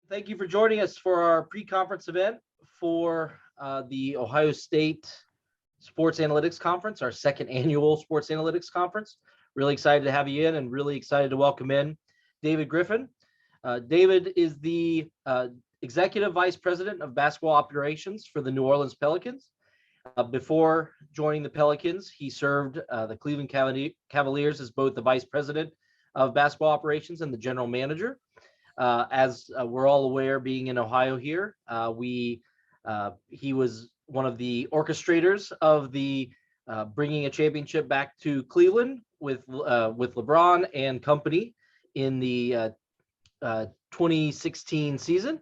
Thank you for joining us for our pre-conference event for the Ohio State Sports Analytics Conference, our second annual Sports Analytics Conference. Really excited to have you in and really excited to welcome in David Griffin. David is the Executive Vice President of Basketball Operations for the New Orleans Pelicans. Before joining the Pelicans, he served the Cleveland Cavaliers as both the Vice President of Basketball Operations and the General Manager. As we're all aware, being in Ohio here, he was one of the orchestrators of the bringing a championship back to Cleveland with LeBron and company in the 2016 season.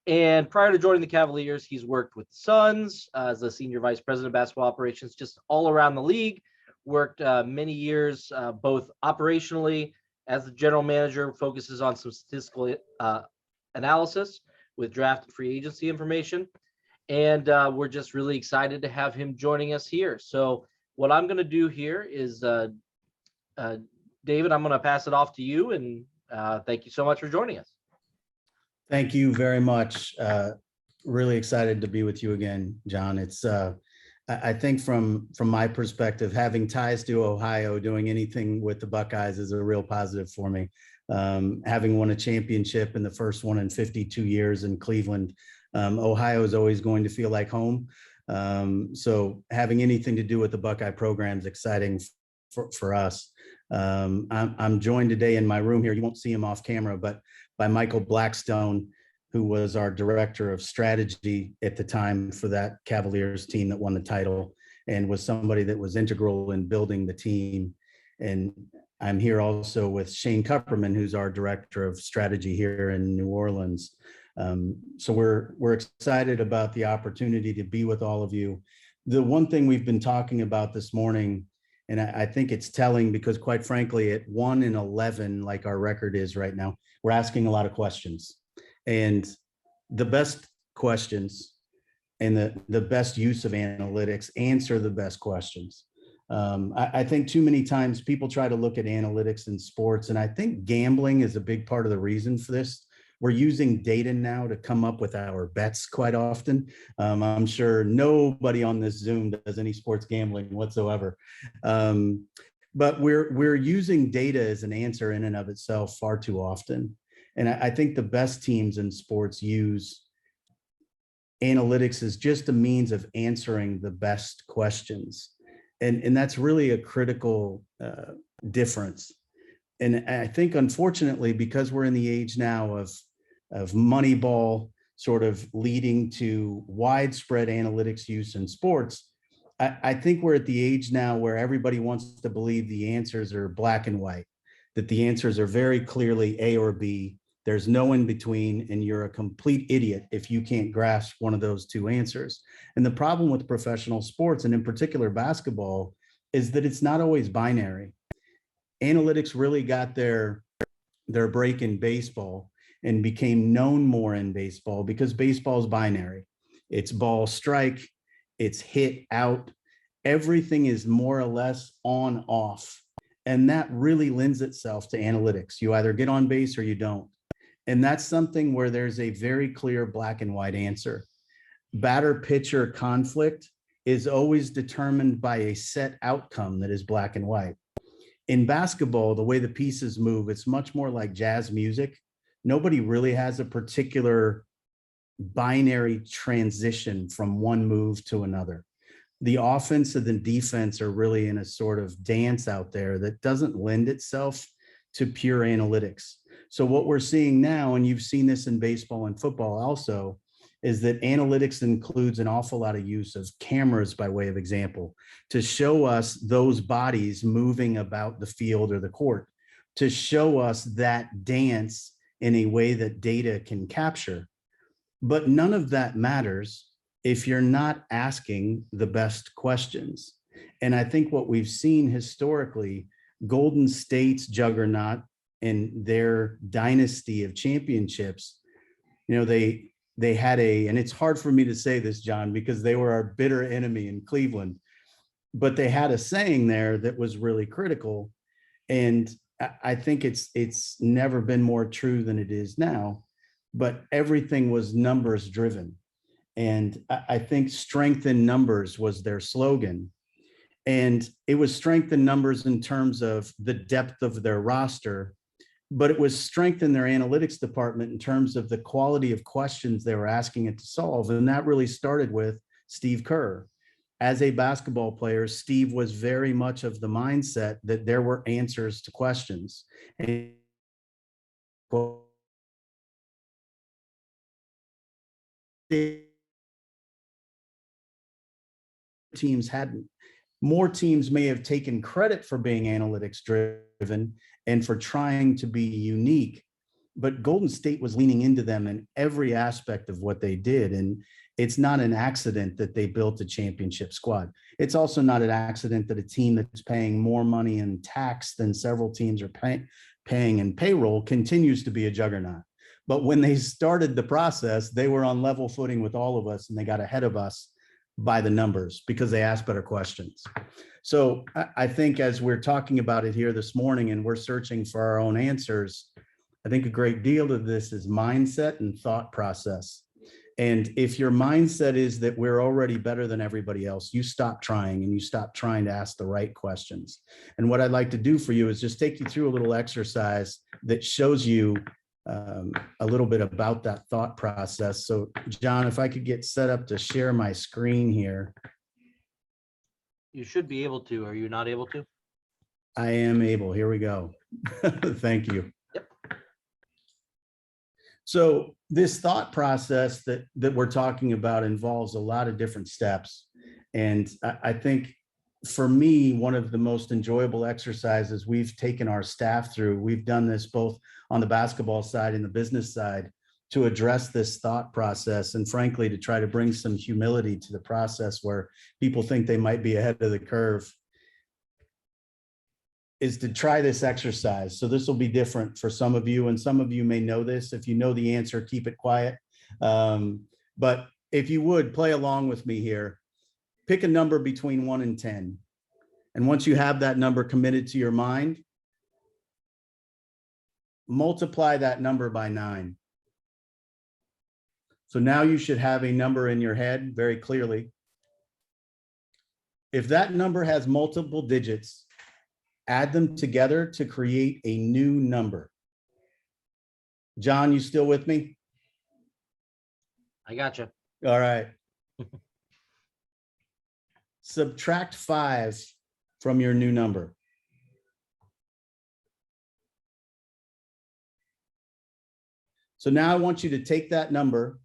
And prior to joining the Cavaliers, he's worked with the Suns as the Senior Vice President of Basketball Operations, just all around the league. Worked many years both operationally as the general manager, focuses on some statistical analysis with draft and free agency information. And we're just really excited to have him joining us here. So what I'm going to do here is, David, I'm going to pass it off to you. And thank you so much for joining us. Thank you very much. Really excited to be with you again, John. It's I think from my perspective, having ties to Ohio, doing anything with the Buckeyes is a real positive for me. Having won a championship in the first one in 52 years in Cleveland, Ohio is always going to feel like home. So having anything to do with the Buckeye program is exciting for us. I'm joined today in my room here. You won't see him off camera, but by Michael Blackstone, who was our director of strategy at the time for that Cavaliers team that won the title and was somebody that was integral in building the team. And I'm here also with Shane Kupperman, who's our director of strategy here in New Orleans. So we're excited about the opportunity to be with all of you. The one thing we've been talking about this morning, and I think it's telling because quite frankly, at 1-11, like our record is right now, we're asking a lot of questions. And the best questions and the best use of analytics answer the best questions. I think too many times people try to look at analytics in sports, and I think gambling is a big part of the reason for this. We're using data now to come up with our bets quite often. I'm sure nobody on this Zoom does any sports gambling whatsoever. But we're using data as an answer in and of itself far too often. And I think the best teams in sports use analytics as just a means of answering the best questions. And that's really a critical difference. And I think, unfortunately, because we're in the age now of Moneyball sort of leading to widespread analytics use in sports, I think we're at the age now where everybody wants to believe the answers are black and white, that the answers are very clearly A or B. There's no in between, and you're a complete idiot if you can't grasp one of those two answers. And the problem with professional sports, and in particular basketball, is that it's not always binary. Analytics really got their break in baseball and became known more in baseball because baseball is binary. It's ball strike, it's hit out. Everything is more or less on off. And that really lends itself to analytics. You either get on base or you don't. And that's something where there's a very clear black and white answer. Batter pitcher conflict is always determined by a set outcome that is black and white. In basketball, the way the pieces move, it's much more like jazz music. Nobody really has a particular binary transition from one move to another. The offense and the defense are really in a sort of dance out there that doesn't lend itself to pure analytics. So what we're seeing now, and you've seen this in baseball and football also, is that analytics includes an awful lot of use of cameras, by way of example, to show us those bodies moving about the field or the court, to show us that dance in a way that data can capture. But none of that matters if you're not asking the best questions. And I think what we've seen historically, Golden State's juggernaut and their dynasty of championships, they had and it's hard for me to say this, John, because they were our bitter enemy in Cleveland, but they had a saying there that was really critical. And I think it's never been more true than it is now. but everything was numbers driven. And I think strength in numbers was their slogan. And it was strength in numbers in terms of the depth of their roster, but it was strength in their analytics department in terms of the quality of questions they were asking it to solve. And that really started with Steve Kerr. As a basketball player, Steve was very much of the mindset that there were answers to questions. And teams hadn't. More teams may have taken credit for being analytics driven and for trying to be unique, but Golden State was leaning into them in every aspect of what they did. And it's not an accident that they built a championship squad. It's also not an accident that a team that's paying more money in tax than several teams are paying in payroll continues to be a juggernaut. But when they started the process, they were on level footing with all of us, and they got ahead of us by the numbers because they asked better questions. So I think as we're talking about it here this morning and we're searching for our own answers, I think a great deal of this is mindset and thought process. And if your mindset is that we're already better than everybody else, you stop trying and you stop trying to ask the right questions. And what I'd like to do for you is just take you through a little exercise that shows you a little bit about that thought process. So John, if I could get set up to share my screen here. You should be able to. Are you not able to? I am able. Here we go. Thank you. Yep. So this thought process that we're talking about involves a lot of different steps. And I think for me, one of the most enjoyable exercises we've taken our staff through, we've done this both on the basketball side and the business side to address this thought process. And frankly, to try to bring some humility to the process where people think they might be ahead of the curve, is to try this exercise. So this will be different for some of you, and some of you may know this. If you know the answer, keep it quiet. But if you would play along with me here, pick a number between 1 and 10. And once you have that number committed to your mind, multiply that number by 9. So now you should have a number in your head very clearly. If that number has multiple digits, add them together to create a new number. John, you still with me? I got you. All right. Subtract 5 from your new number. So now I want you to take that number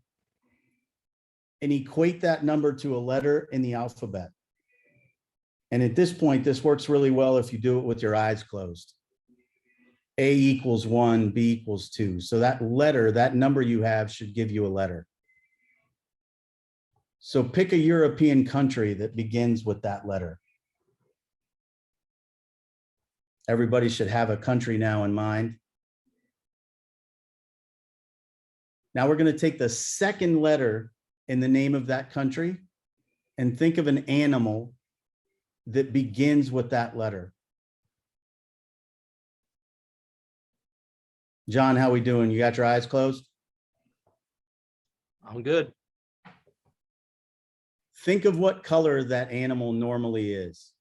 and equate that number to a letter in the alphabet. And at this point, this works really well if you do it with your eyes closed. A equals 1, B equals 2. So that letter, that number you have should give you a letter. So pick a European country that begins with that letter. Everybody should have a country now in mind. Now we're going to take the second letter in the name of that country and think of an animal that begins with that letter. John, how we doing? You got your eyes closed? I'm good. Think of what color that animal normally is.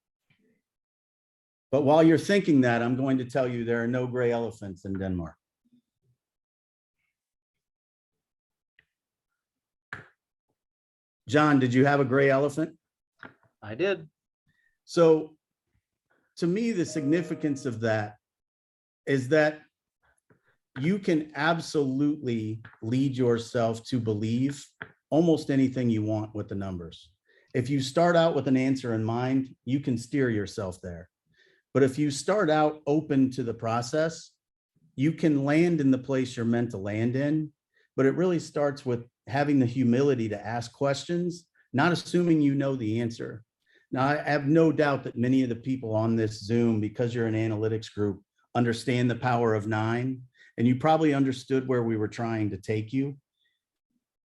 But while you're thinking that, I'm going to tell you there are no gray elephants in Denmark. John, did you have a gray elephant? I did. So to me, the significance of that is that you can absolutely lead yourself to believe almost anything you want with the numbers. If you start out with an answer in mind, you can steer yourself there. But if you start out open to the process, you can land in the place you're meant to land in. But it really starts with having the humility to ask questions, not assuming you know the answer. Now, I have no doubt that many of the people on this Zoom, because you're an analytics group, understand the power of 9, and you probably understood where we were trying to take you.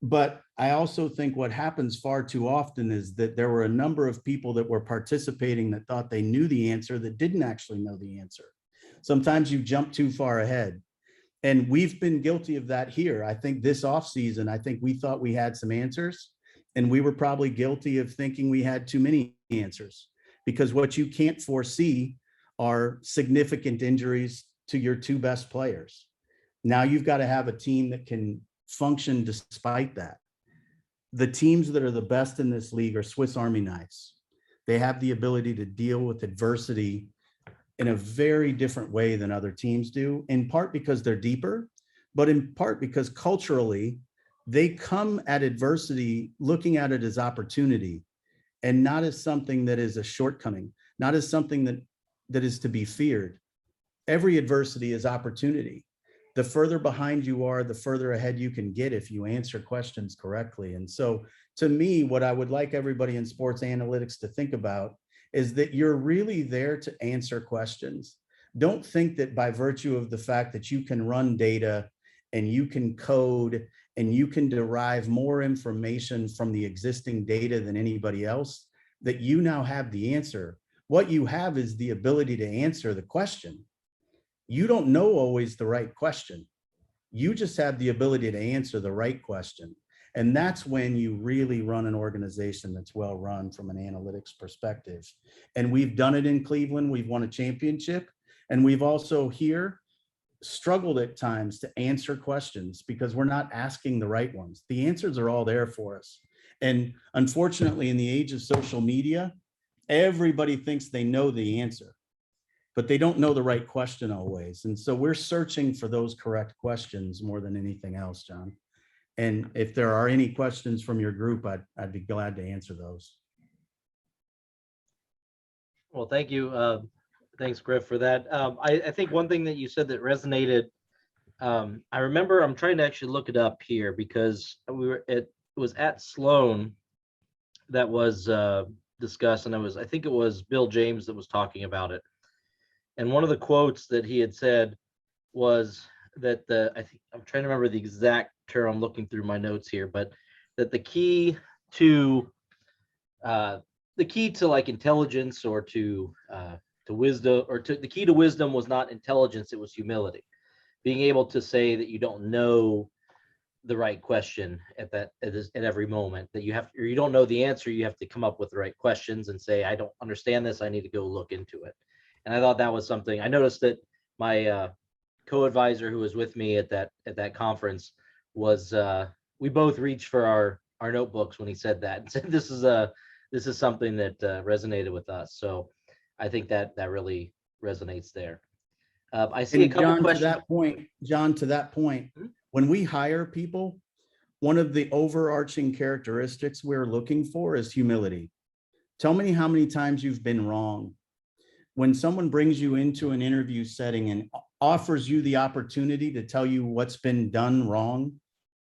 But I also think what happens far too often is that there were a number of people that were participating that thought they knew the answer that didn't actually know the answer. Sometimes you jump too far ahead. And we've been guilty of that here. I think this offseason, I think we thought we had some answers, and we were probably guilty of thinking we had too many answers, because what you can't foresee are significant injuries to your two best players. Now you've got to have a team that can function despite that. The teams that are the best in this league are Swiss Army knives. They have the ability to deal with adversity in a very different way than other teams do, in part because they're deeper, but in part because culturally, they come at adversity looking at it as opportunity and not as something that is a shortcoming, not as something that is to be feared. Every adversity is opportunity. The further behind you are, the further ahead you can get if you answer questions correctly. And so to me, what I would like everybody in sports analytics to think about is that you're really there to answer questions. Don't think that by virtue of the fact that you can run data and you can code and you can derive more information from the existing data than anybody else, that you now have the answer. What you have is the ability to answer the question. You don't know always the right question. You just have the ability to answer the right question. And that's when you really run an organization that's well run from an analytics perspective. And we've done it in Cleveland. We've won a championship. And we've also here struggled at times to answer questions because we're not asking the right ones. The answers are all there for us. And unfortunately, in the age of social media, everybody thinks they know the answer, but they don't know the right question always. And so we're searching for those correct questions more than anything else, John. And if there are any questions from your group, I'd be glad to answer those. Well, thank you. Thanks, Griff, for that. I think one thing that you said that resonated, I remember, I'm trying to actually look it up here because it was at Sloan that was discussed, and I think it was Bill James that was talking about it. And one of the quotes that he had said was that I think I'm trying to remember the exact term. I'm looking through my notes here, but that the key to like intelligence or to wisdom, or the key to wisdom was not intelligence, it was humility. Being able to say that you don't know the right question at every moment, that you have, or you don't know the answer, you have to come up with the right questions and say, I don't understand this, I need to go look into it. And I thought that was something I noticed that my co-advisor who was with me at that conference was we both reached for our notebooks when he said that and said this is something that resonated with us. So I think that really resonates there. I see a couple questions. John, to that point, when we hire people, one of the overarching characteristics we're looking for is humility. Tell me how many times you've been wrong. When someone brings you into an interview setting and offers you the opportunity to tell you what's been done wrong,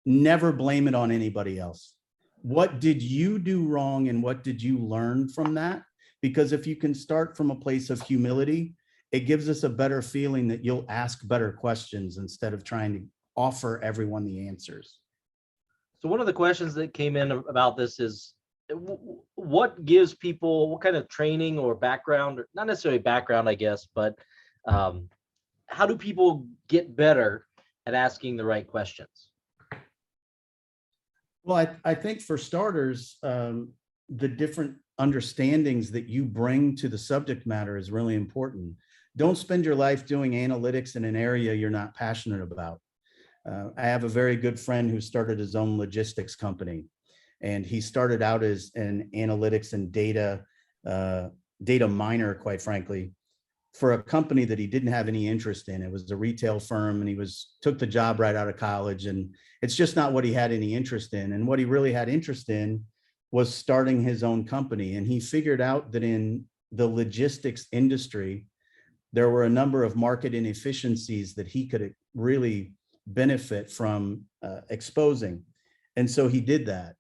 never blame it on anybody else. What did you do wrong and what did you learn from that? Because if you can start from a place of humility, it gives us a better feeling that you'll ask better questions instead of trying to offer everyone the answers. So one of the questions that came in about this is, what gives people, what kind of training or background, or not necessarily background, I guess, but how do people get better at asking the right questions? Well, I think for starters, the different understandings that you bring to the subject matter is really important. Don't spend your life doing analytics in an area you're not passionate about. I have a very good friend who started his own logistics company, and he started out as an analytics and data miner, quite frankly, for a company that he didn't have any interest in. It was a retail firm, and he took the job right out of college, and it's just not what he had any interest in. And what he really had interest in was starting his own company. And he figured out that in the logistics industry, there were a number of market inefficiencies that he could really benefit from exposing. And so he did that.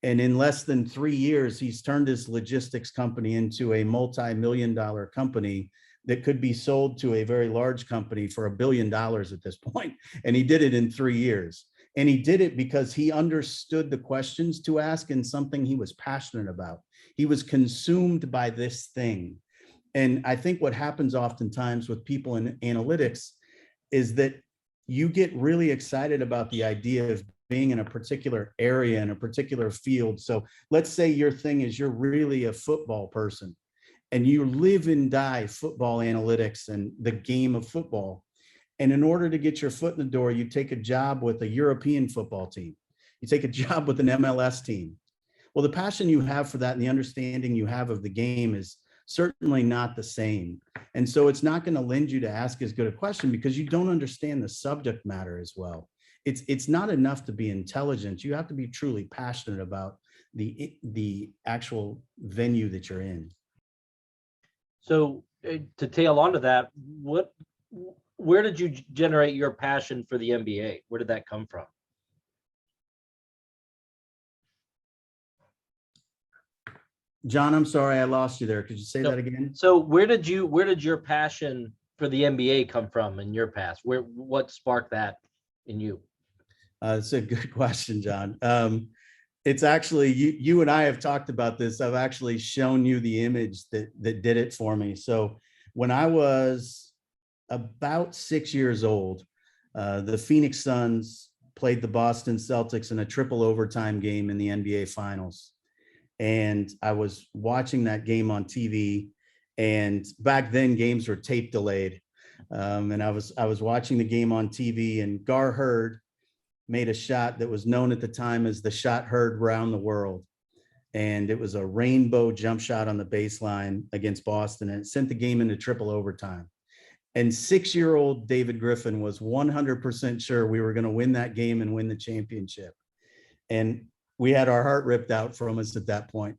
And in less than 3 years, he's turned his logistics company into a multi-million-dollar company that could be sold to a very large company for $1 billion at this point. And he did it in 3 years. And he did it because he understood the questions to ask in something he was passionate about. He was consumed by this thing. And I think what happens oftentimes with people in analytics is that you get really excited about the idea of being in a particular area, in a particular field. So let's say your thing is you're really a football person and you live and die football analytics and the game of football. And in order to get your foot in the door, you take a job with a European football team. You take a job with an MLS team. Well, the passion you have for that and the understanding you have of the game is certainly not the same. And so it's not going to lend you to ask as good a question because you don't understand the subject matter as well. It's not enough to be intelligent. You have to be truly passionate about the actual venue that you're in. So to tail onto that, where did you generate your passion for the NBA? Where did that come from? John, I'm sorry, I lost you there. Could you say that again? So where did your passion for the NBA come from in your past? What sparked that in you? It's a good question, John. It's actually, you and I have talked about this. I've actually shown you the image that did it for me. So when I was about 6 years old, the Phoenix Suns played the Boston Celtics in a triple overtime game in the NBA Finals. And I was watching that game on TV. And back then, games were tape delayed. And I was watching the game on TV, and Gar Heard made a shot that was known at the time as the shot heard around the world. And it was a rainbow jump shot on the baseline against Boston, and it sent the game into triple overtime. And 6-year-old David Griffin was 100% sure we were going to win that game and win the championship. And we had our heart ripped out from us at that point.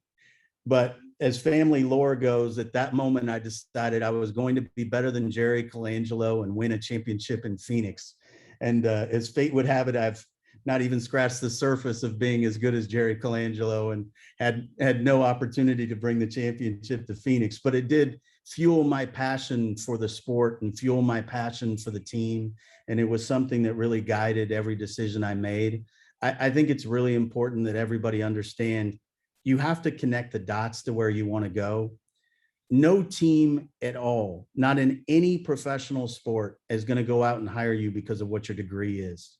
But as family lore goes, at that moment, I decided I was going to be better than Jerry Colangelo and win a championship in Phoenix. And as fate would have it, I've not even scratched the surface of being as good as Jerry Colangelo, and had no opportunity to bring the championship to Phoenix. But it did fuel my passion for the sport and fuel my passion for the team. And it was something that really guided every decision I made. I think it's really important that everybody understand you have to connect the dots to where you want to go. No team at all, not in any professional sport, is going to go out and hire you because of what your degree is.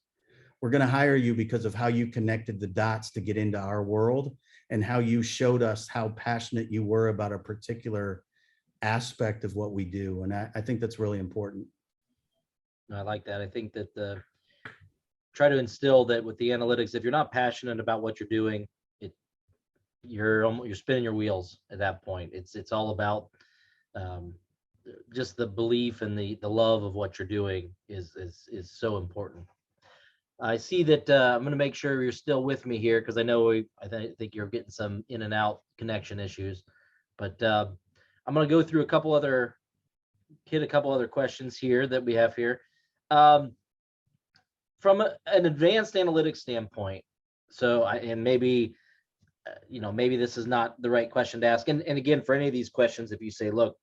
We're going to hire you because of how you connected the dots to get into our world and how you showed us how passionate you were about a particular aspect of what we do. And I think that's really important. I like that. I think that try to instill that with the analytics. If you're not passionate about what you're doing, you're spinning your wheels at that point. It's all about just the belief and the love of what you're doing is so important. I see that I'm going to make sure you're still with me here because I know I think you're getting some in and out connection issues, but I'm going to go through a couple other questions here that we have here. From an advanced analytics standpoint, maybe this is not the right question to ask. And again, for any of these questions, if you say, look,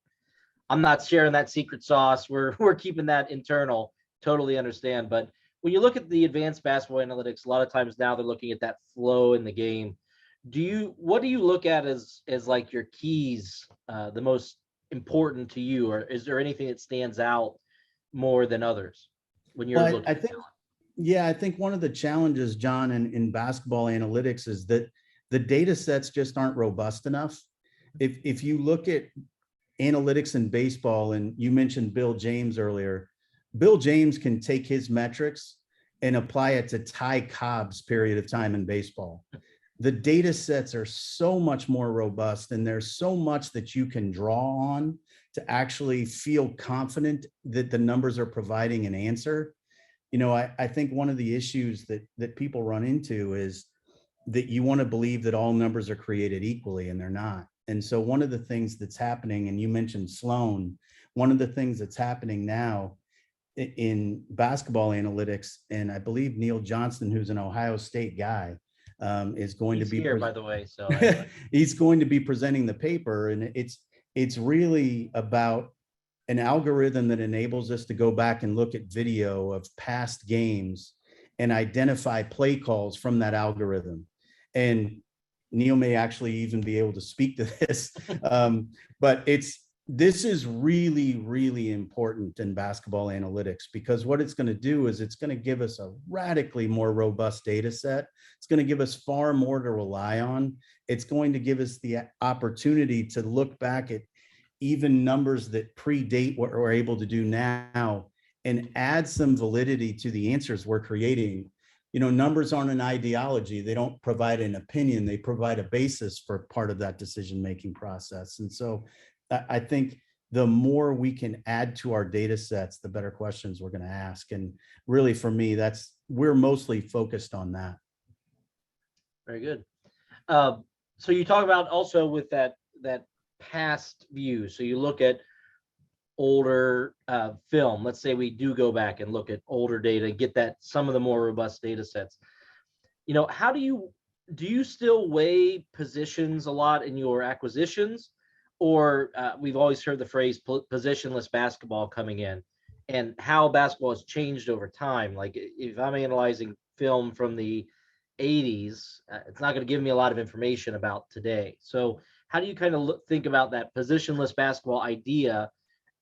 I'm not sharing that secret sauce, we're keeping that internal, totally understand. But when you look at the advanced basketball analytics, a lot of times now they're looking at that flow in the game. What do you look at as like your keys, the most important to you, or is there anything that stands out more than others when you're looking at talent? Yeah, I think one of the challenges, John, in basketball analytics is that the data sets just aren't robust enough. If you look at analytics in baseball, and you mentioned Bill James earlier, Bill James can take his metrics and apply it to Ty Cobb's period of time in baseball. The data sets are so much more robust, and there's so much that you can draw on to actually feel confident that the numbers are providing an answer. I think one of the issues that people run into is that you want to believe that all numbers are created equally, and they're not. And so one of the things that's happening, and you mentioned Sloan, one of the things that's happening now in basketball analytics, and I believe Neil Johnston, who's an Ohio State guy, is going to be here, by the way. So he's going to be presenting the paper, and it's really about an algorithm that enables us to go back and look at video of past games and identify play calls from that algorithm. And Neil may actually even be able to speak to this, but This is really, really important in basketball analytics, because what it's going to do is it's going to give us a radically more robust data set. It's going to give us far more to rely on. It's going to give us the opportunity to look back at even numbers that predate what we're able to do now and add some validity to the answers we're creating. You know, numbers aren't an ideology. They don't provide an opinion. They provide a basis for part of that decision-making process. And so I think the more we can add to our data sets, the better questions we're going to ask. And really, for me, we're mostly focused on that. Very good. So you talk about also with that past view. So you look at older film. Let's say we do go back and look at older data, get that some of the more robust data sets. You know, how do you still weigh positions a lot in your acquisitions? Or we've always heard the phrase positionless basketball coming in, and how basketball has changed over time. Like if I'm analyzing film from the 80s, it's not going to give me a lot of information about today. So how do you kind of think about that positionless basketball idea?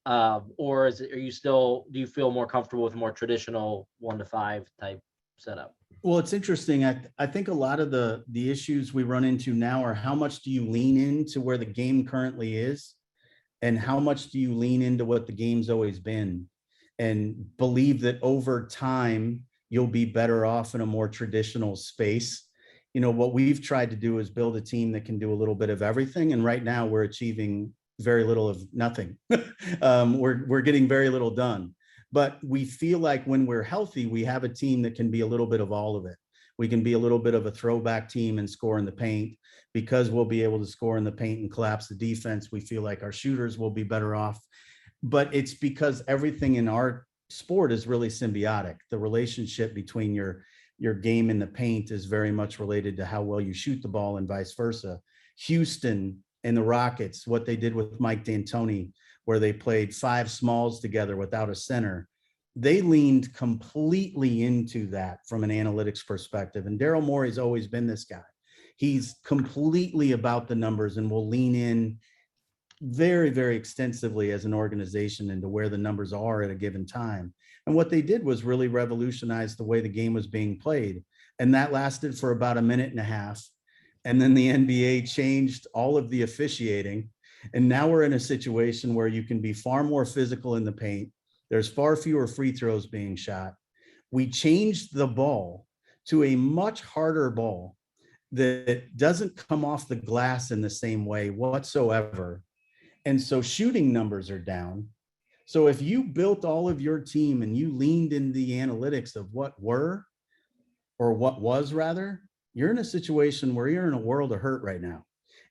Or are you still, do you feel more comfortable with a more traditional 1-to-5 type setup? Well, it's interesting. I think a lot of the issues we run into now are how much do you lean into where the game currently is, and how much do you lean into what the game's always been, and believe that over time you'll be better off in a more traditional space. You know, what we've tried to do is build a team that can do a little bit of everything, and right now we're achieving very little of nothing. We're getting very little done. But we feel like when we're healthy, we have a team that can be a little bit of all of it. We can be a little bit of a throwback team and score in the paint, because we'll be able to score in the paint and collapse the defense. We feel like our shooters will be better off. But it's because everything in our sport is really symbiotic. The relationship between your game in the paint is very much related to how well you shoot the ball, and vice versa. Houston and the Rockets, what they did with Mike D'Antoni, where they played 5 smalls together without a center, they leaned completely into that from an analytics perspective. And Daryl Morey's always been this guy. He's completely about the numbers and will lean in very, very extensively as an organization into where the numbers are at a given time. And what they did was really revolutionize the way the game was being played. And that lasted for about a minute and a half. And then the NBA changed all of the officiating. And now we're in a situation where you can be far more physical in the paint. There's far fewer free throws being shot. We changed the ball to a much harder ball that doesn't come off the glass in the same way whatsoever. And so shooting numbers are down. So if you built all of your team and you leaned in the analytics of what were, or what was rather, you're in a situation where you're in a world of hurt right now.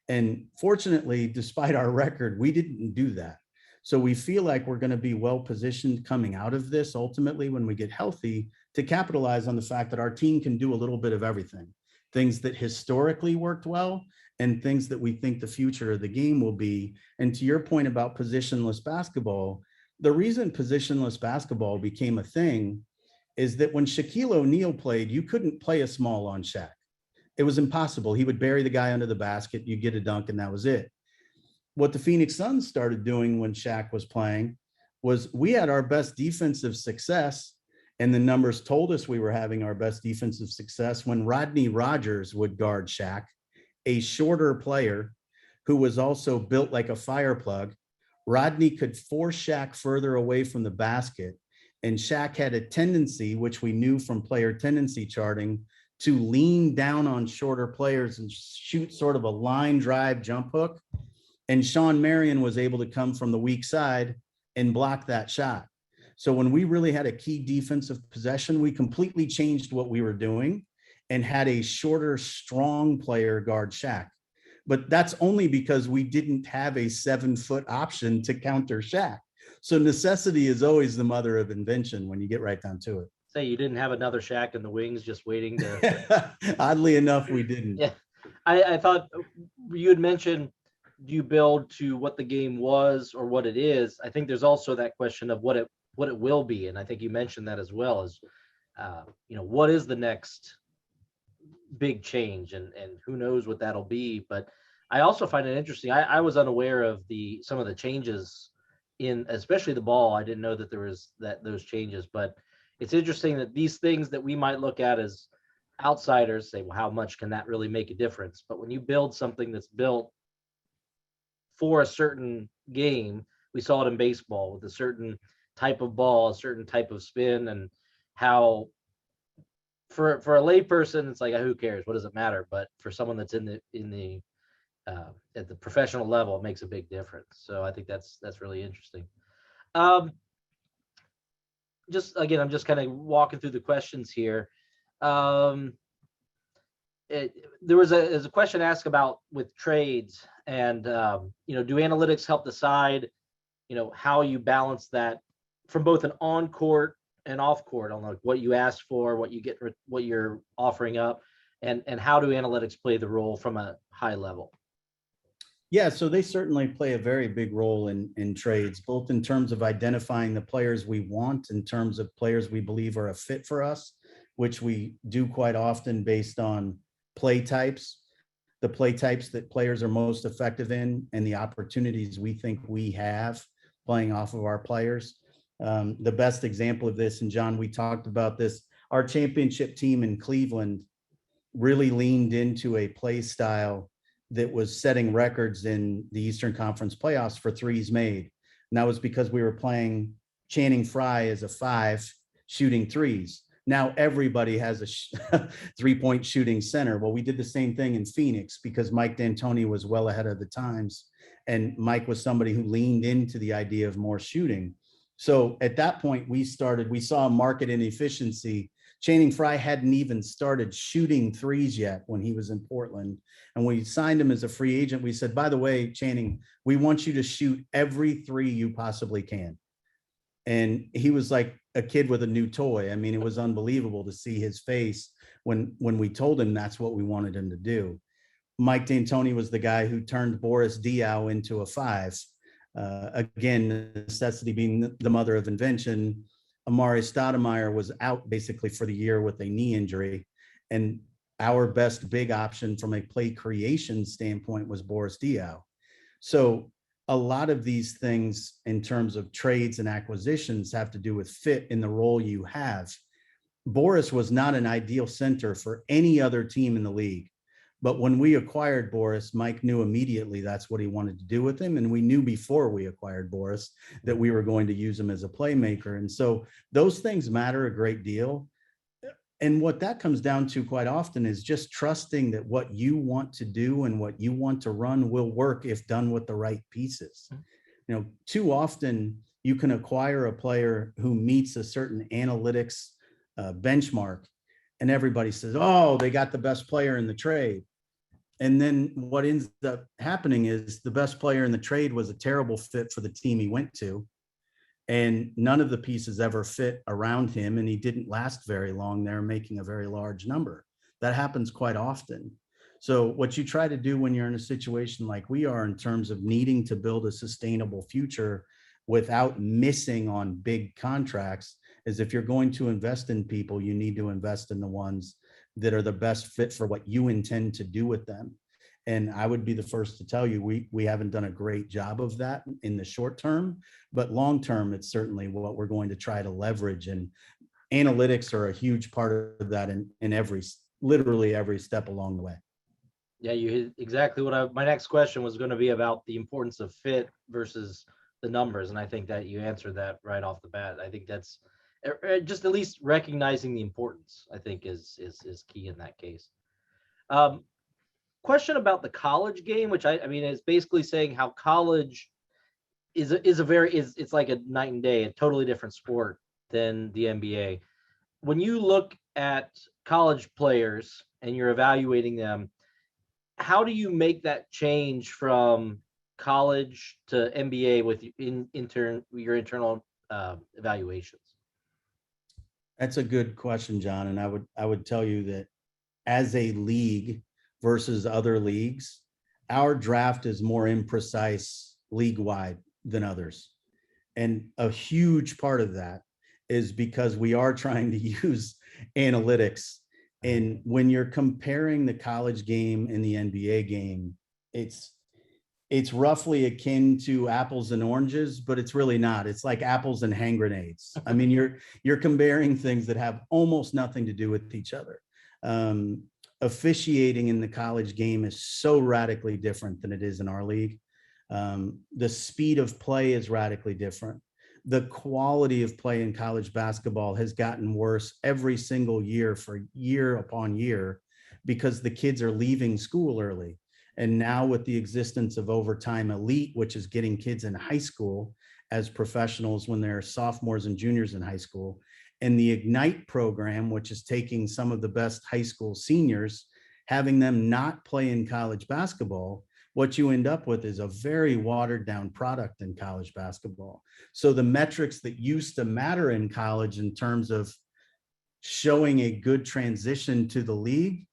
And fortunately, despite our record, we didn't do that. So we feel like we're going to be well positioned coming out of this ultimately when we get healthy to capitalize on the fact that our team can do a little bit of everything. Things that historically worked well and things that we think the future of the game will be. And to your point about positionless basketball, the reason positionless basketball became a thing is that when Shaquille O'Neal played, you couldn't play a small on Shaq. It was impossible. He would bury the guy under the basket, you get a dunk, and that was it. What the Phoenix Suns started doing when Shaq was playing was we had our best defensive success, and the numbers told us we were having our best defensive success when Rodney Rogers would guard Shaq, a shorter player who was also built like a fire plug. Rodney could force Shaq further away from the basket, and Shaq had a tendency, which we knew from player tendency charting, to lean down on shorter players and shoot sort of a line drive jump hook. And Sean Marion was able to come from the weak side and block that shot. So when we really had a key defensive possession, we completely changed what we were doing and had a shorter, strong player guard Shaq. But that's only because we didn't have a 7-foot option to counter Shaq. So necessity is always the mother of invention when you get right down to it. Say you didn't have another Shaq in the wings just waiting to. Oddly enough, we didn't. Yeah, I thought you had mentioned, do you build to what the game was or what it is? I think there's also that question of what it will be, and I think you mentioned that as well as, what is the next big change, and who knows what that'll be. But I also find it interesting. I was unaware of some of the changes in, especially the ball. I didn't know that there was those changes, but it's interesting that these things that we might look at as outsiders say, well, how much can that really make a difference? But when you build something that's built for a certain game, we saw it in baseball with a certain type of ball, a certain type of spin, and how for a layperson, it's like, who cares? What does it matter? But for someone that's in the at the professional level, it makes a big difference. So I think that's really interesting. Um, just again, I'm just kind of walking through the questions here. Um, there was a question asked about with trades, and do analytics help decide, how you balance that from both an on court and off court on like what you ask for, what you get, what you're offering up, and how do analytics play the role from a high level? Yeah, so they certainly play a very big role in trades, both in terms of identifying the players we want, in terms of players we believe are a fit for us, which we do quite often based on play types, the play types that players are most effective in, and the opportunities we think we have playing off of our players. The best example of this, and John, we talked about this, our championship team in Cleveland really leaned into a play style that was setting records in the Eastern Conference playoffs for threes made. And that was because we were playing Channing Frye as a 5 shooting threes. Now everybody has a 3-point shooting center. Well, we did the same thing in Phoenix because Mike D'Antoni was well ahead of the times. And Mike was somebody who leaned into the idea of more shooting. So at that point, we saw a market inefficiency. Channing Frye hadn't even started shooting threes yet when he was in Portland. And we signed him as a free agent. We said, by the way, Channing, we want you to shoot every 3 you possibly can. And he was like a kid with a new toy. I mean, it was unbelievable to see his face when we told him that's what we wanted him to do. Mike D'Antoni was the guy who turned Boris Diaw into a 5. Again, necessity being the mother of invention. Amari Stoudemire was out basically for the year with a knee injury. And our best big option from a play creation standpoint was Boris Diaw. So a lot of these things in terms of trades and acquisitions have to do with fit in the role you have. Boris was not an ideal center for any other team in the league. But when we acquired Boris, Mike knew immediately that's what he wanted to do with him. And we knew before we acquired Boris that we were going to use him as a playmaker. And so those things matter a great deal. And what that comes down to quite often is just trusting that what you want to do and what you want to run will work if done with the right pieces. Too often you can acquire a player who meets a certain analytics benchmark and everybody says, oh, they got the best player in the trade. And then what ends up happening is the best player in the trade was a terrible fit for the team he went to. And none of the pieces ever fit around him. And he didn't last very long there, making a very large number. That happens quite often. So what you try to do when you're in a situation like we are in terms of needing to build a sustainable future without missing on big contracts is if you're going to invest in people, you need to invest in the ones that are the best fit for what you intend to do with them. And I would be the first to tell you, we haven't done a great job of that in the short term, but long term, it's certainly what we're going to try to leverage. And analytics are a huge part of that in literally every step along the way. Yeah, you hit exactly what my next question was going to be about the importance of fit versus the numbers. And I think that you answered that right off the bat. I think that's just at least recognizing the importance, I think is key in that case. Question about the college game, which I mean is basically saying how college is it's like a night and day, a totally different sport than the NBA. When you look at college players and you're evaluating them, how do you make that change from college to NBA with your internal evaluations? That's a good question, John. And I would tell you that as a league versus other leagues, our draft is more imprecise league-wide than others. And a huge part of that is because we are trying to use analytics. And when you're comparing the college game and the NBA game, it's roughly akin to apples and oranges, but it's really not. It's like apples and hand grenades. I mean, you're comparing things that have almost nothing to do with each other. Officiating in the college game is so radically different than it is in our league. The speed of play is radically different. The quality of play in college basketball has gotten worse every single year for year upon year because the kids are leaving school early. And now with the existence of Overtime Elite, which is getting kids in high school as professionals when they're sophomores and juniors in high school, and the Ignite program, which is taking some of the best high school seniors, having them not play in college basketball, what you end up with is a very watered down product in college basketball. So the metrics that used to matter in college in terms of showing a good transition to the league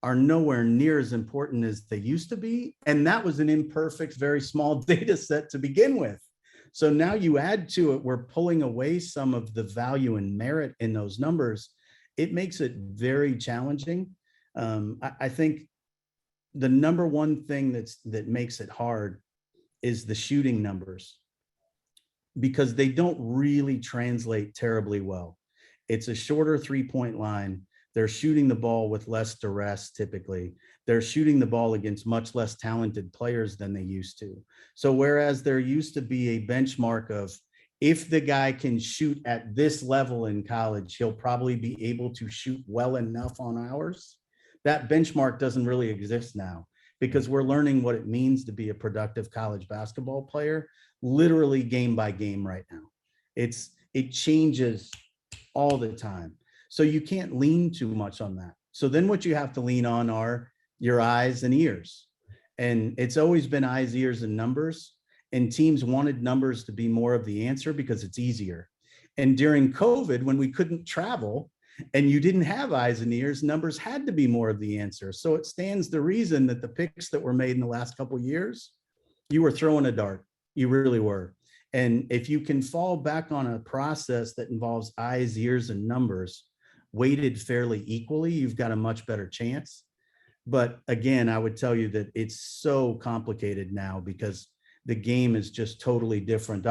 are nowhere near as important as they used to be. And that was an imperfect, very small data set to begin with. So now you add to it, we're pulling away some of the value and merit in those numbers. It makes it very challenging. I think the number one thing that makes it hard is the shooting numbers, because they don't really translate terribly well. It's a shorter 3-point line. They're shooting the ball with less duress typically. They're shooting the ball against much less talented players than they used to. So whereas there used to be a benchmark of, if the guy can shoot at this level in college, he'll probably be able to shoot well enough on ours. That benchmark doesn't really exist now, because we're learning what it means to be a productive college basketball player, literally game by game right now. It changes all the time. So you can't lean too much on that. So then what you have to lean on are your eyes and ears. And it's always been eyes, ears, and numbers. And teams wanted numbers to be more of the answer because it's easier. And during COVID, when we couldn't travel and you didn't have eyes and ears, numbers had to be more of the answer. So it stands to reason that the picks that were made in the last couple of years, you were throwing a dart. You really were. And if you can fall back on a process that involves eyes, ears, and numbers weighted fairly equally, you've got a much better chance. But again, I would tell you that it's so complicated now because the game is just totally different.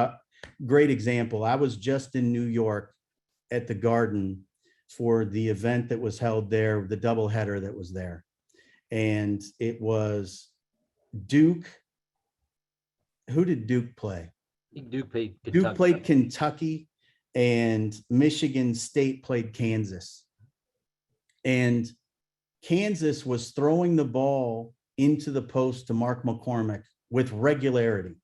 Great example. I was just in New York at the Garden for the event that was held there, the doubleheader that was there. And it was Duke. Who did Duke play? Duke played Kentucky. Duke played Kentucky, and Michigan State played Kansas. And Kansas was throwing the ball into the post to Mark McCormick with regularity.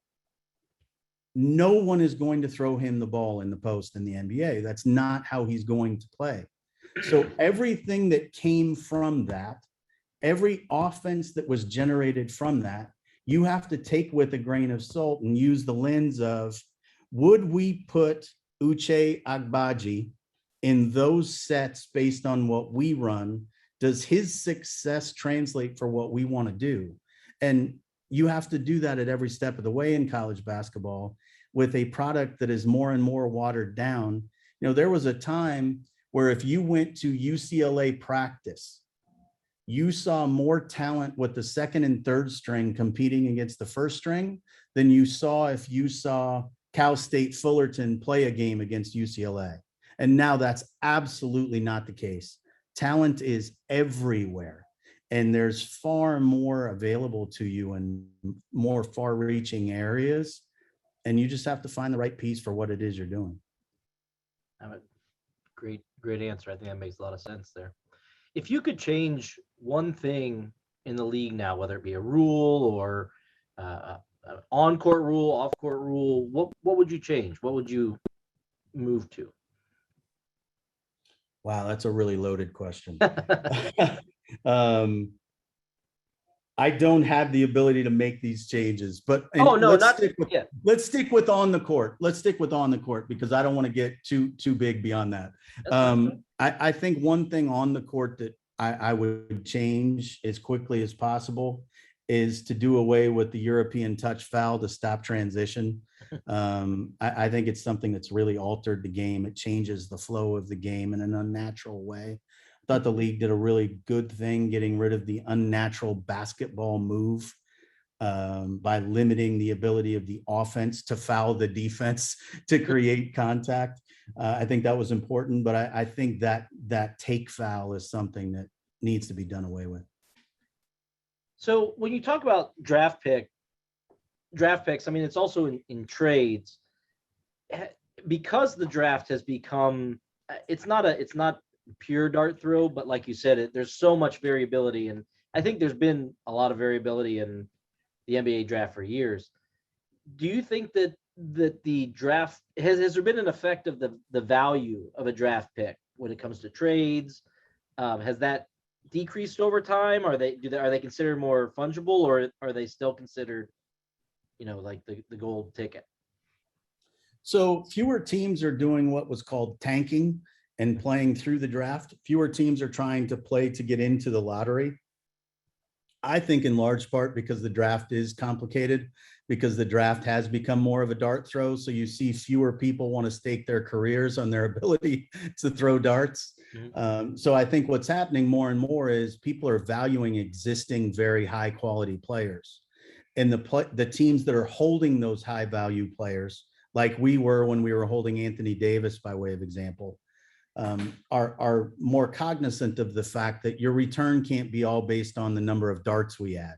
No one is going to throw him the ball in the post in the NBA. That's not how he's going to play. So everything that came from that, every offense that was generated from that, you have to take with a grain of salt and use the lens of, would we put Uche Agbaji in those sets based on what we run? Does his success translate for what we want to do? And you have to do that at every step of the way in college basketball with a product that is more and more watered down. You know, there was a time where if you went to UCLA practice, you saw more talent with the second and third string competing against the first string than you saw if you saw Cal State Fullerton play a game against UCLA. And now that's absolutely not the case. Talent is everywhere, and there's far more available to you in more far-reaching areas, and you just have to find the right piece for what it is you're doing. Great answer. I think that makes a lot of sense there. If you could change one thing in the league now, whether it be a rule or an on-court rule, off-court rule, what would you change? What would you move to? Wow, that's a really loaded question. I don't have the ability to make these changes, but let's stick with on the court. Let's stick with on the court because I don't want to get too big beyond that. I think one thing on the court that I would change as quickly as possible is to do away with the European touch foul to stop transition. I think it's something that's really altered the game. It changes the flow of the game in an unnatural way. I thought the league did a really good thing getting rid of the unnatural basketball move by limiting the ability of the offense to foul the defense to create contact. I think that was important, but I think that take foul is something that needs to be done away with. So when you talk about draft picks, I mean, it's also in trades, because the draft has become, it's not pure dart throw, but like you said, there's so much variability. And I think there's been a lot of variability in the NBA draft for years. Do you think that the draft has there been an effect of the value of a draft pick when it comes to trades? Has that decreased over time? Are they considered more fungible, or are they still considered, like the gold ticket? So fewer teams are doing what was called tanking and playing through the draft. Fewer teams are trying to play to get into the lottery. I think in large part because the draft is complicated, because the draft has become more of a dart throw. So you see fewer people want to stake their careers on their ability to throw darts. Mm-hmm. So I think what's happening more and more is people are valuing existing very high quality players. And the teams that are holding those high value players, like we were when we were holding Anthony Davis by way of example, are more cognizant of the fact that your return can't be all based on the number of darts we add.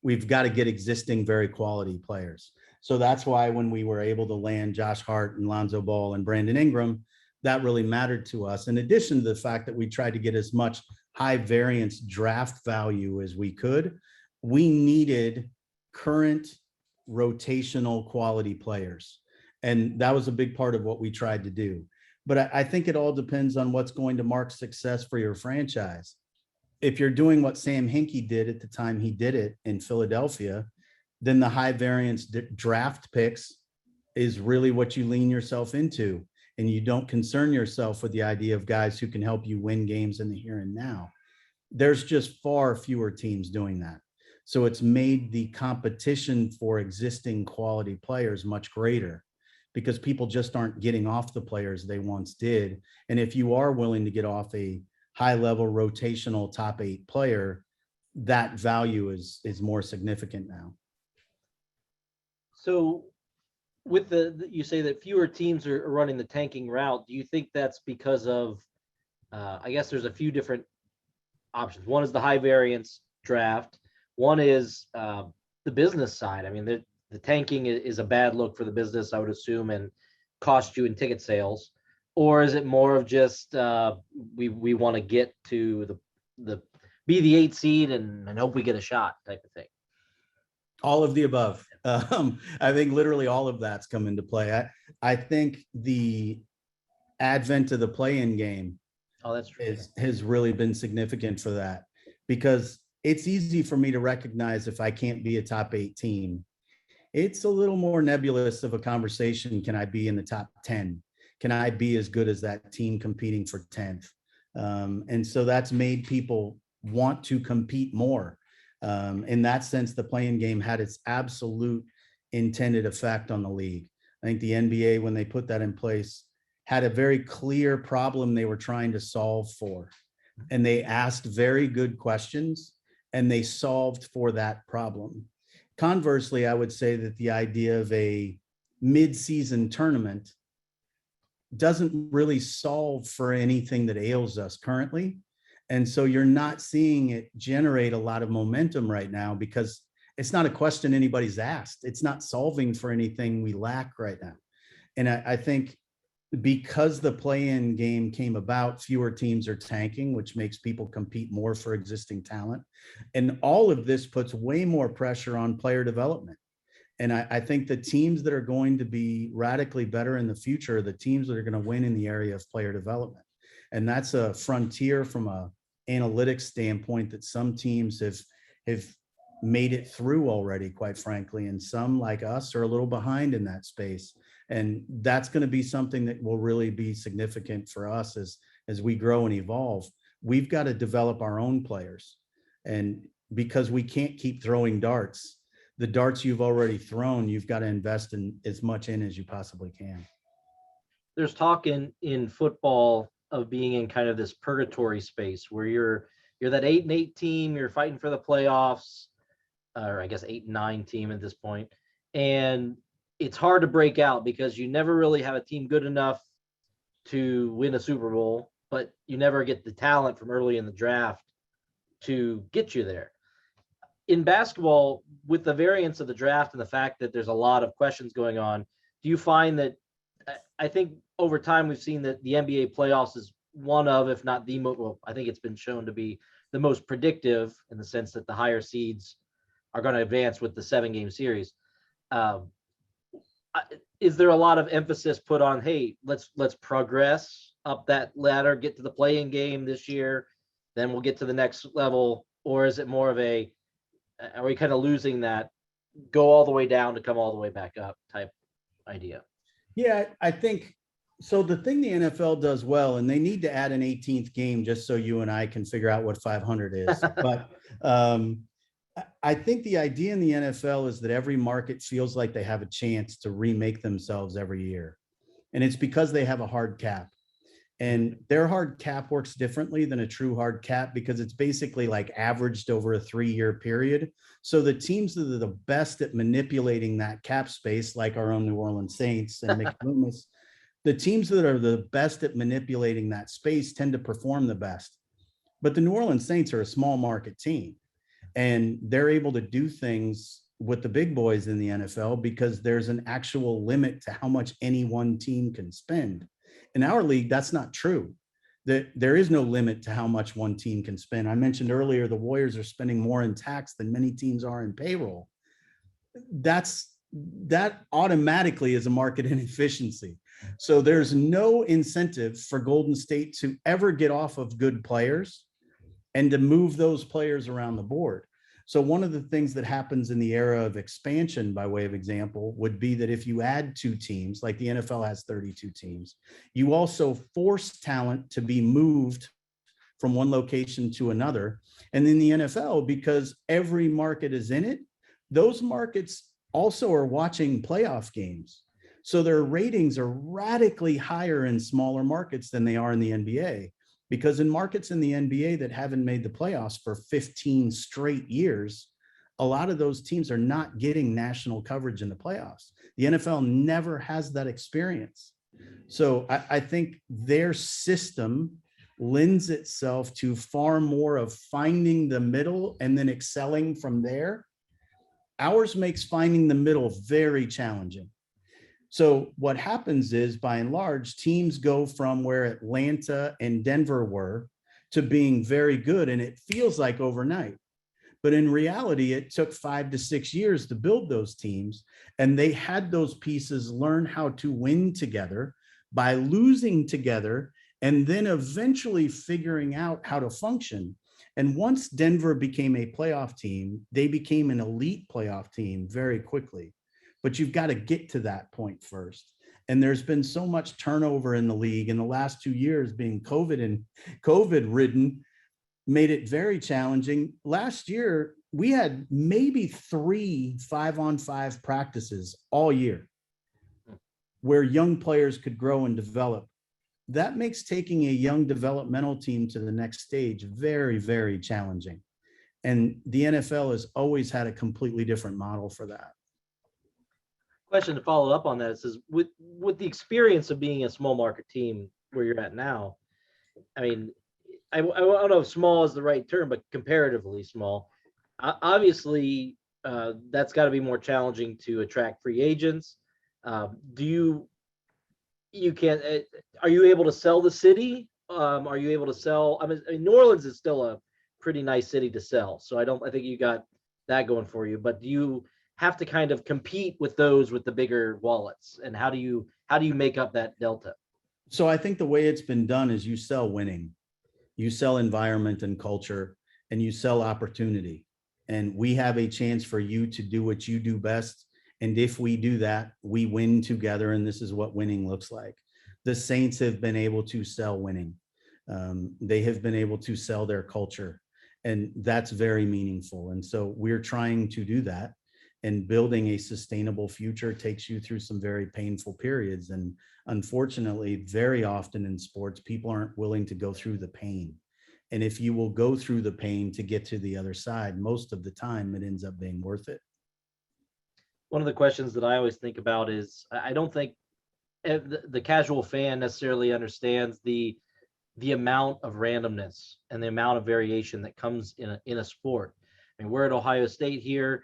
We've got to get existing very quality players. So that's why when we were able to land Josh Hart and Lonzo Ball and Brandon Ingram, that really mattered to us. In addition to the fact that we tried to get as much high variance draft value as we could, we needed current rotational quality players. And that was a big part of what we tried to do. But I think it all depends on what's going to mark success for your franchise. If you're doing what Sam Hinkie did at the time he did it in Philadelphia, then the high variance draft picks is really what you lean yourself into. And you don't concern yourself with the idea of guys who can help you win games in the here and now. There's just far fewer teams doing that. So it's made the competition for existing quality players much greater, because people just aren't getting off the players they once did. And if you are willing to get off a high level rotational top 8 player, that value is more significant now. So with you say that fewer teams are running the tanking route. Do you think that's because of, I guess there's a few different options. One is the high variance draft. One is the business side. I mean, the tanking is a bad look for the business, I would assume, and cost you in ticket sales. Or is it more of just we want to get to the be the 8 seed and hope we get a shot type of thing? All of the above. I think literally all of that's come into play. I think the advent of the play-in game that's true. has really been significant for that, because it's easy for me to recognize if I can't be a top 8 team. It's a little more nebulous of a conversation. Can I be in the top 10? Can I be as good as that team competing for 10th? And so that's made people want to compete more. In that sense, the play-in game had its absolute intended effect on the league. I think the NBA, when they put that in place, had a very clear problem they were trying to solve for. And they asked very good questions and they solved for that problem. Conversely, I would say that the idea of a mid-season tournament doesn't really solve for anything that ails us currently. And so you're not seeing it generate a lot of momentum right now, because it's not a question anybody's asked. It's not solving for anything we lack right now. And I think because the play-in game came about, fewer teams are tanking, which makes people compete more for existing talent. And all of this puts way more pressure on player development. And I think the teams that are going to be radically better in the future are the teams that are going to win in the area of player development. And that's a frontier from a analytics standpoint that some teams have made it through already, quite frankly. And some, like us, are a little behind in that space. And that's going to be something that will really be significant for us as we grow and evolve. We've got to develop our own players. And because we can't keep throwing darts, the darts you've already thrown, you've got to invest in as much in as you possibly can. There's talk in football of being in kind of this purgatory space where you're that 8-8 team, you're fighting for the playoffs, or I guess 8-9 team at this point. And it's hard to break out because you never really have a team good enough to win a Super Bowl, but you never get the talent from early in the draft to get you there. In basketball, with the variance of the draft and the fact that there's a lot of questions going on, do you find that I think over time we've seen that the NBA playoffs is one of, if not the most, well, I think it's been shown to be the most predictive in the sense that the higher seeds are going to advance with the 7-game series. Um, is there a lot of emphasis put on, hey, let's progress up that ladder, get to the play-in game this year, then we'll get to the next level? Or is it more of a, are we kind of losing that go all the way down to come all the way back up type idea? Yeah, I think so. The thing the NFL does well, and they need to add an 18th game just so you and I can figure out what 500 is. But I think the idea in the NFL is that every market feels like they have a chance to remake themselves every year. And it's because they have a hard cap. And their hard cap works differently than a true hard cap because it's basically like averaged over a 3-year period. So the teams that are the best at manipulating that cap space, like our own New Orleans Saints and Mickey Loomis, the teams that are the best at manipulating that space tend to perform the best. But the New Orleans Saints are a small market team, and they're able to do things with the big boys in the NFL because there's an actual limit to how much any one team can spend. In our league, that's not true. That there is no limit to how much one team can spend. I mentioned earlier, the Warriors are spending more in tax than many teams are in payroll. That automatically is a market inefficiency. So there's no incentive for Golden State to ever get off of good players and to move those players around the board. So one of the things that happens in the era of expansion, by way of example, would be that if you add 2 teams, like the NFL has 32 teams, you also force talent to be moved from one location to another. And in the NFL, because every market is in it, those markets also are watching playoff games. So their ratings are radically higher in smaller markets than they are in the NBA. Because in markets in the NBA that haven't made the playoffs for 15 straight years, a lot of those teams are not getting national coverage in the playoffs. The NFL never has that experience. So I think their system lends itself to far more of finding the middle and then excelling from there. Ours makes finding the middle very challenging. So what happens is, by and large, teams go from where Atlanta and Denver were to being very good, and it feels like overnight. But in reality, it took 5 to 6 years to build those teams, and they had those pieces learn how to win together by losing together and then eventually figuring out how to function. And once Denver became a playoff team, they became an elite playoff team very quickly. But you've got to get to that point first. And there's been so much turnover in the league in the last 2 years, being COVID ridden, made it very challenging. Last year, we had maybe 3 5-on-5 practices all year where young players could grow and develop. That makes taking a young developmental team to the next stage very, very challenging. And the NFL has always had a completely different model for that. Question to follow up on that is with the experience of being a small market team where you're at now, I mean, I don't know if small is the right term, but comparatively small. Obviously, that's got to be more challenging to attract free agents. You can't, are you able to sell the city? Are you able to sell? I mean, New Orleans is still a pretty nice city to sell. So I think you got that going for you, but do you have to kind of compete with those with the bigger wallets? And how do you make up that delta? So I think the way it's been done is you sell winning, you sell environment and culture, and you sell opportunity. And we have a chance for you to do what you do best. And if we do that, we win together. And this is what winning looks like. The Saints have been able to sell winning. They have been able to sell their culture. And that's very meaningful. And so we're trying to do that. And building a sustainable future takes you through some very painful periods. And unfortunately, very often in sports, people aren't willing to go through the pain. And if you will go through the pain to get to the other side, most of the time it ends up being worth it. One of the questions that I always think about is I don't think the casual fan necessarily understands the amount of randomness and the amount of variation that comes in a sport. I mean, we're at Ohio State here.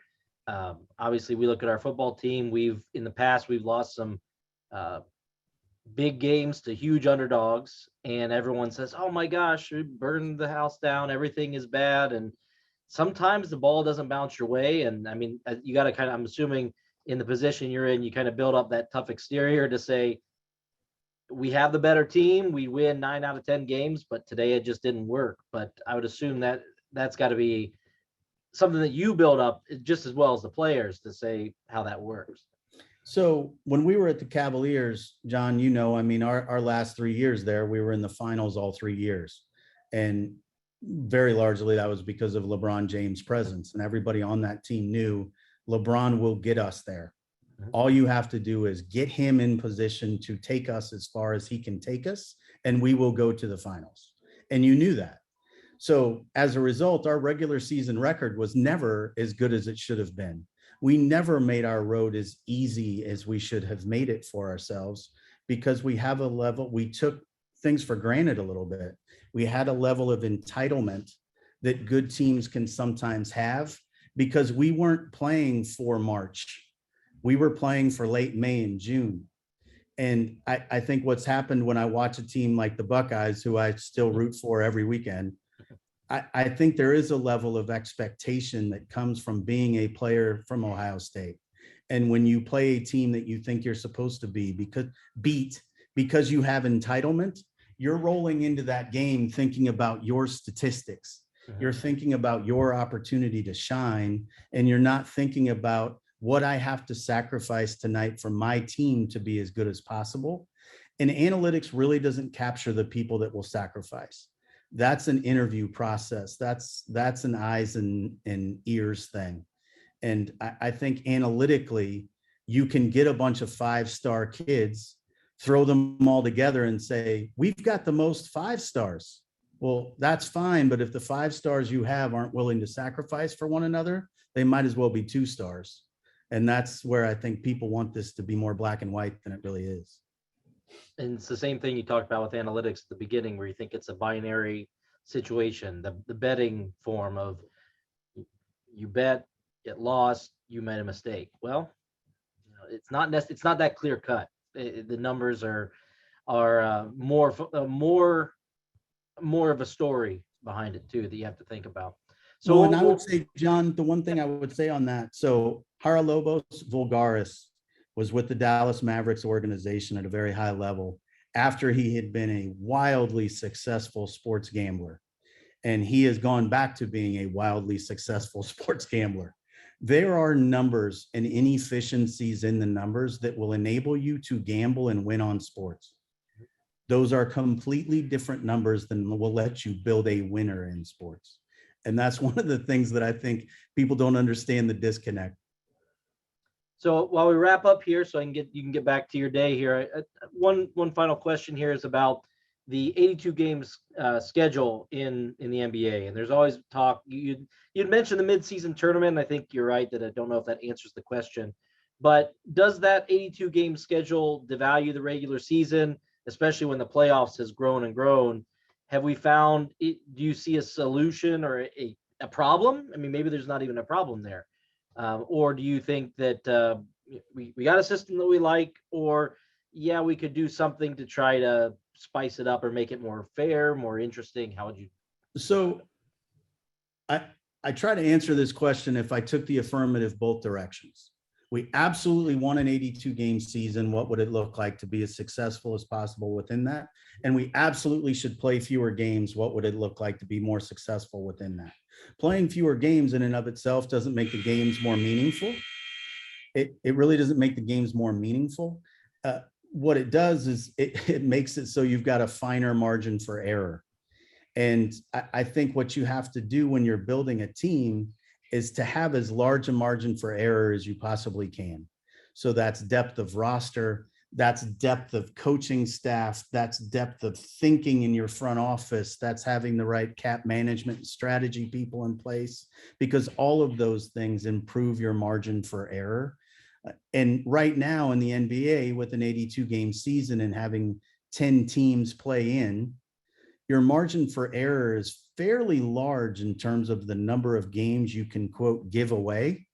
Obviously, we look at our football team. In the past, we've lost some big games to huge underdogs, and everyone says, "Oh my gosh, we burned the house down. Everything is bad." And sometimes the ball doesn't bounce your way. And I mean, you got to kind of, I'm assuming in the position you're in, you kind of build up that tough exterior to say, we have the better team. We win 9 out of 10 games, but today it just didn't work. But I would assume that that's got to be something that you build up just as well as the players to say how that works. So when we were at the Cavaliers, John, I mean, our last 3 years there, we were in the finals all 3 years. And very largely that was because of LeBron James' presence. And everybody on that team knew LeBron will get us there. All you have to do is get him in position to take us as far as he can take us, and we will go to the finals. And you knew that. So as a result, our regular season record was never as good as it should have been. We never made our road as easy as we should have made it for ourselves, because we have a level, we took things for granted a little bit. We had a level of entitlement that good teams can sometimes have, because we weren't playing for March. We were playing for late May and June. And I think what's happened when I watch a team like the Buckeyes, who I still root for every weekend, I think there is a level of expectation that comes from being a player from Ohio State. And when you play a team that you think you're supposed to be because you have entitlement, you're rolling into that game thinking about your statistics. You're thinking about your opportunity to shine, and you're not thinking about what I have to sacrifice tonight for my team to be as good as possible. And analytics really doesn't capture the people that will sacrifice. That's an interview process. That's an eyes and ears thing. And I think analytically, you can get a bunch of 5-star kids, throw them all together and say, we've got the most 5 stars. Well, that's fine. But if the 5 stars you have aren't willing to sacrifice for one another, they might as well be 2 stars. And that's where I think people want this to be more black and white than it really is. And it's the same thing you talked about with analytics at the beginning, where you think it's a binary situation, the betting form of you bet, get lost, you made a mistake. Well, it's not that clear cut. The numbers are more of a story behind it too that you have to think about. So, and I would say, John, the one thing I would say on that, so Haralobos Vulgaris was with the Dallas Mavericks organization at a very high level after he had been a wildly successful sports gambler. And he has gone back to being a wildly successful sports gambler. There are numbers and inefficiencies in the numbers that will enable you to gamble and win on sports. Those are completely different numbers than will let you build a winner in sports. And that's one of the things that I think people don't understand, the disconnect. So while we wrap up here, so you can get back to your day here. One final question here is about the 82 games schedule in the NBA. And there's always talk. You'd mentioned the midseason tournament. And I think you're right that I don't know if that answers the question. But does that 82 game schedule devalue the regular season, especially when the playoffs has grown and grown? Have we found it? Do you see a solution or a problem? I mean, maybe there's not even a problem there. Or do you think that we got a system that we like, or yeah, we could do something to try to spice it up or make it more fair, more interesting? How would you? So I try to answer this question if I took the affirmative both directions. We absolutely want an 82 game season. What would it look like to be as successful as possible within that? And we absolutely should play fewer games. What would it look like to be more successful within that? Playing fewer games in and of itself doesn't make the games more meaningful. It really doesn't make the games more meaningful. What it does is it makes it so you've got a finer margin for error. And I think what you have to do when you're building a team is to have as large a margin for error as you possibly can. So that's depth of roster, That's depth of coaching staff. That's depth of thinking in your front office. That's having the right cap management and strategy people in place, because all of those things improve your margin for error. And right now in the NBA, with an 82 game season and having 10 teams play in, your margin for error is fairly large in terms of the number of games you can, quote, give away,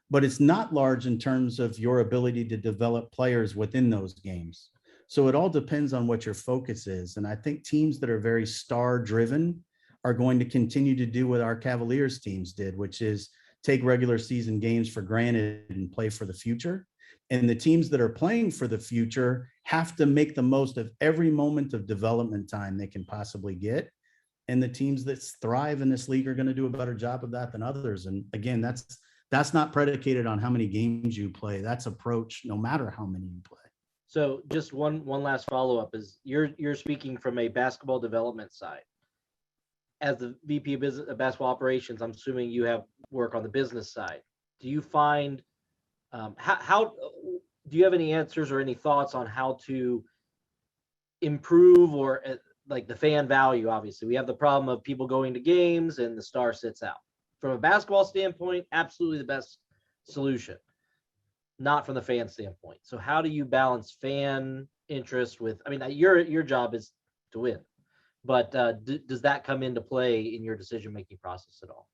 but it's not large in terms of your ability to develop players within those games. So it all depends on what your focus is. And I think teams that are very star driven are going to continue to do what our Cavaliers teams did, which is take regular season games for granted and play for the future. And the teams that are playing for the future have to make the most of every moment of development time they can possibly get. And the teams that thrive in this league are going to do a better job of that than others. And again, that's not predicated on how many games you play. That's approach no matter how many you play. So just one last follow-up is you're speaking from a basketball development side. As the VP of business, basketball operations, I'm assuming you have work on the business side. Do you find how do you have any answers or any thoughts on how to improve or like the fan value? Obviously, we have the problem of people going to games and the star sits out. From a basketball standpoint, absolutely the best solution, not from the fan standpoint. So how do you balance fan interest with, I mean, your job is to win, but does that come into play in your decision-making process at all?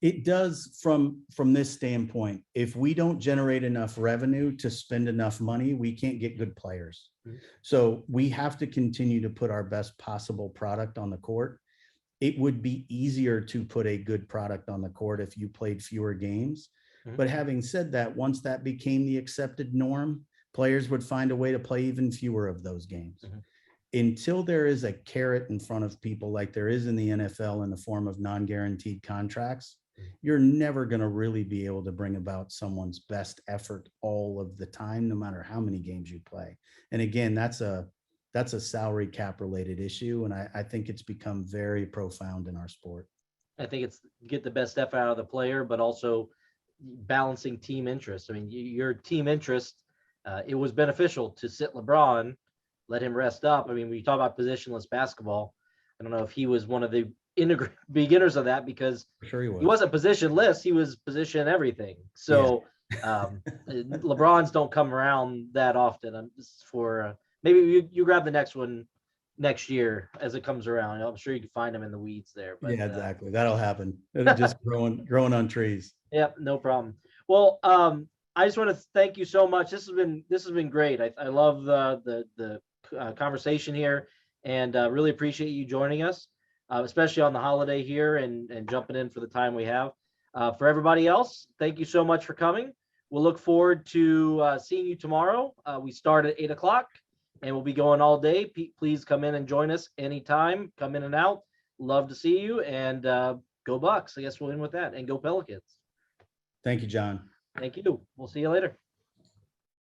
It does from this standpoint. If we don't generate enough revenue to spend enough money, we can't get good players. Mm-hmm. So we have to continue to put our best possible product on the court. It would be easier to put a good product on the court if you played fewer games. Mm-hmm. But having said that, once that became the accepted norm, players would find a way to play even fewer of those games. Mm-hmm. Until there is a carrot in front of people like there is in the NFL in the form of non-guaranteed contracts, you're never going to really be able to bring about someone's best effort all of the time, no matter how many games you play. And again, that's a salary cap related issue. And I think it's become very profound in our sport. I think it's get the best effort out of the player, but also balancing team interest. I mean, your team interest, it was beneficial to sit LeBron, let him rest up. I mean, when you talk about positionless basketball, I don't know if he was one of the beginners of that, because sure he wasn't positionless, he was position everything. So yeah. LeBrons don't come around that often. I'm just for maybe you grab the next one next year as it comes around. I'm sure you can find them in the weeds there. But, yeah, exactly. That'll happen. It'll just growing on trees. Yep, no problem. Well, I just want to thank you so much. This has been great. I love the conversation here, and really appreciate you joining us, especially on the holiday here and jumping in for the time we have. For everybody else, thank you so much for coming. We'll look forward to seeing you tomorrow. We start at 8:00 and we'll be going all day. Please come in and join us anytime. Come in and out. Love to see you, and go Bucks. I guess we'll end with that, and go Pelicans. Thank you, John. Thank you. We'll see you later.